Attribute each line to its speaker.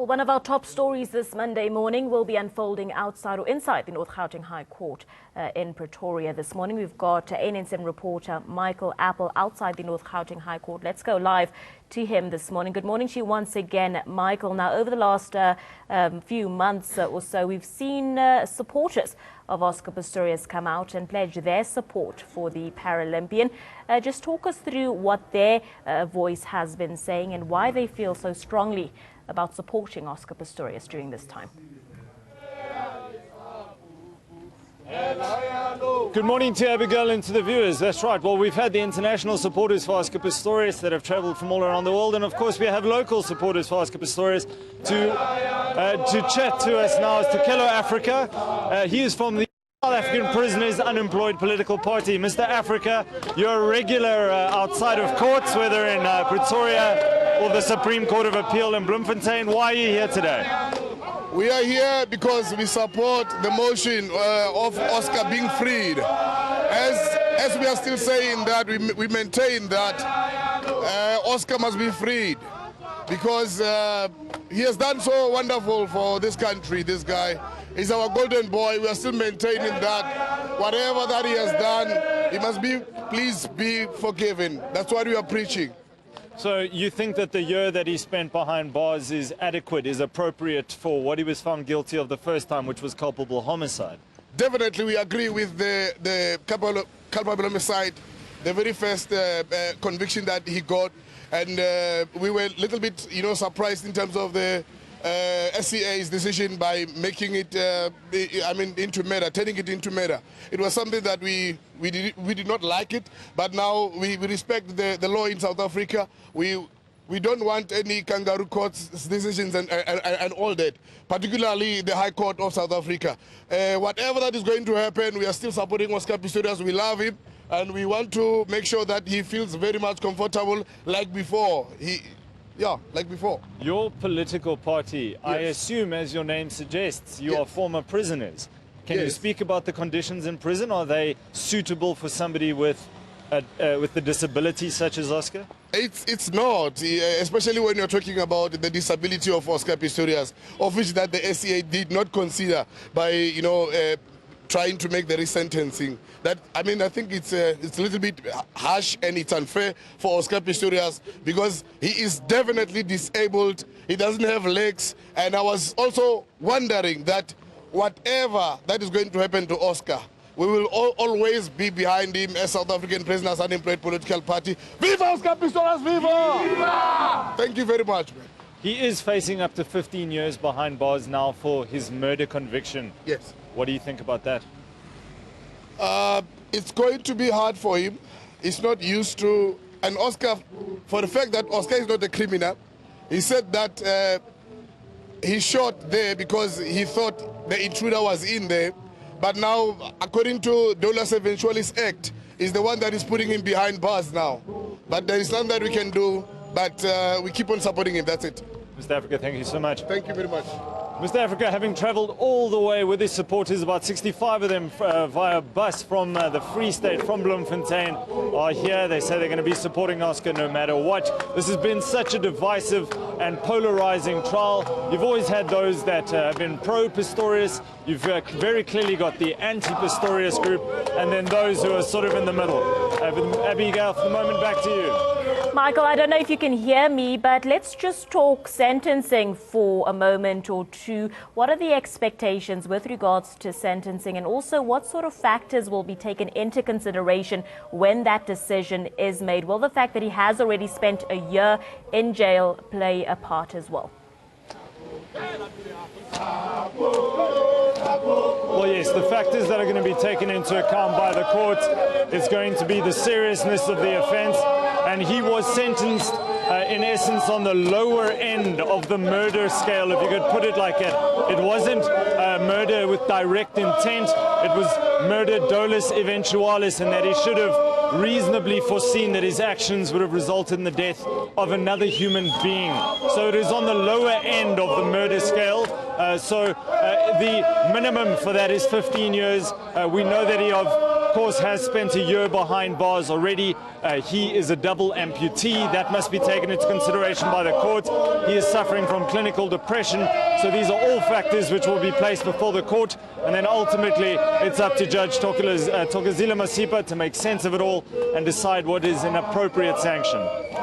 Speaker 1: Well, one of our top stories this Monday morning will be unfolding outside or inside the North Gauteng High Court in Pretoria this morning. We've got ANN7 reporter Michael Apple outside the North Gauteng High Court. Let's go live to him this morning. Good morning to you once again, Michael. Now, over the last few months or so, we've seen supporters of Oscar Pistorius come out and pledge their support for the Paralympian. Just talk us through what their voice has been saying and why they feel so strongly about supporting Oscar Pistorius during this time.
Speaker 2: Good morning to Abigail and to the viewers. That's right. Well, we've had the international supporters for Oscar Pistorius that have travelled from all around the world, and of course we have local supporters for Oscar Pistorius to chat to us now. It's Tukelo Africa. He is from the South African Prisoners Unemployed Political Party. Mr. Africa, you're a regular outside of courts, whether in Pretoria or the Supreme Court of Appeal in Bloemfontein. Why are you here today?
Speaker 3: We are here because we support the motion of Oscar being freed. As we are still saying that, we maintain that Oscar must be freed because he has done so wonderful for this country. This guy is our golden boy. We are still maintaining that whatever that he has done, he must be, please be forgiven. That's what we are preaching.
Speaker 2: So you think that the year that he spent behind bars is adequate, is appropriate for what he was found guilty of the first time, which was culpable homicide?
Speaker 3: Definitely, we agree with the culpable homicide, the very first conviction that he got, and we were a little bit, surprised in terms of the SCA's decision by making it, into murder, turning it into murder. It was something that we did not like it, but now we respect the law in South Africa. We don't want any kangaroo courts decisions and all that, particularly the High Court of South Africa. Whatever that is going to happen, we are still supporting Oscar Pistorius. We love him, and we want to make sure that he feels very much comfortable like before. Like before.
Speaker 2: Your political party, yes. I assume, as your name suggests, you are former prisoners. Can you speak about the conditions in prison? Are they suitable for somebody with the disability such as Oscar?
Speaker 3: It's not, especially when you're talking about the disability of Oscar Pistorius, of which that the SCA did not consider by, trying to make the resentencing. I think it's a little bit harsh and it's unfair for Oscar Pistorius because he is definitely disabled. He doesn't have legs, and I was also wondering that whatever that is going to happen to Oscar, we will always be behind him as South African Prisoners Unemployed Political Party. Viva Oscar Pistorius, viva! Viva! Thank you very much, man.
Speaker 2: He is facing up to 15 years behind bars now for his murder conviction.
Speaker 3: Yes.
Speaker 2: What do you think about that?
Speaker 3: It's going to be hard for him. He's not used to, and Oscar, for the fact that Oscar is not a criminal, he said that he shot there because he thought the intruder was in there. But now, according to Dolus Eventualis Act, is the one that is putting him behind bars now. But there is nothing that we can do, but we keep on supporting him, that's it.
Speaker 2: Mr. Africa, thank you so much.
Speaker 3: Thank you very much.
Speaker 2: Mr. Africa, having travelled all the way with his supporters, about 65 of them via bus from the Free State, from Bloemfontein, are here. They say they're going to be supporting Oscar no matter what. This has been such a divisive and polarizing trial. You've always had those that have been pro-Pistorius. You've very clearly got the anti-Pistorius group, and then those who are sort of in the middle. Abigail, for the moment, back to you.
Speaker 1: Michael, I don't know if you can hear me, but let's just talk sentencing for a moment or two. What are the expectations with regards to sentencing, and also what sort of factors will be taken into consideration when that decision is made? Will the fact that he has already spent a year in jail play a part as well?
Speaker 2: Well, yes, the factors that are going to be taken into account by the court is going to be the seriousness of the offence, and he was sentenced in essence on the lower end of the murder scale, if you could put it like that. It wasn't murder with direct intent, it was murder dolus eventualis, and that he should have reasonably foreseen that his actions would have resulted in the death of another human being. So it is on the lower end of the murder scale. The minimum for that is 15 years. We know that he course, has spent a year behind bars already. He is a double amputee. That must be taken into consideration by the court. He is suffering from clinical depression. So these are all factors which will be placed before the court. And then ultimately, it's up to Judge Thokozile Masipa to make sense of it all and decide what is an appropriate sanction.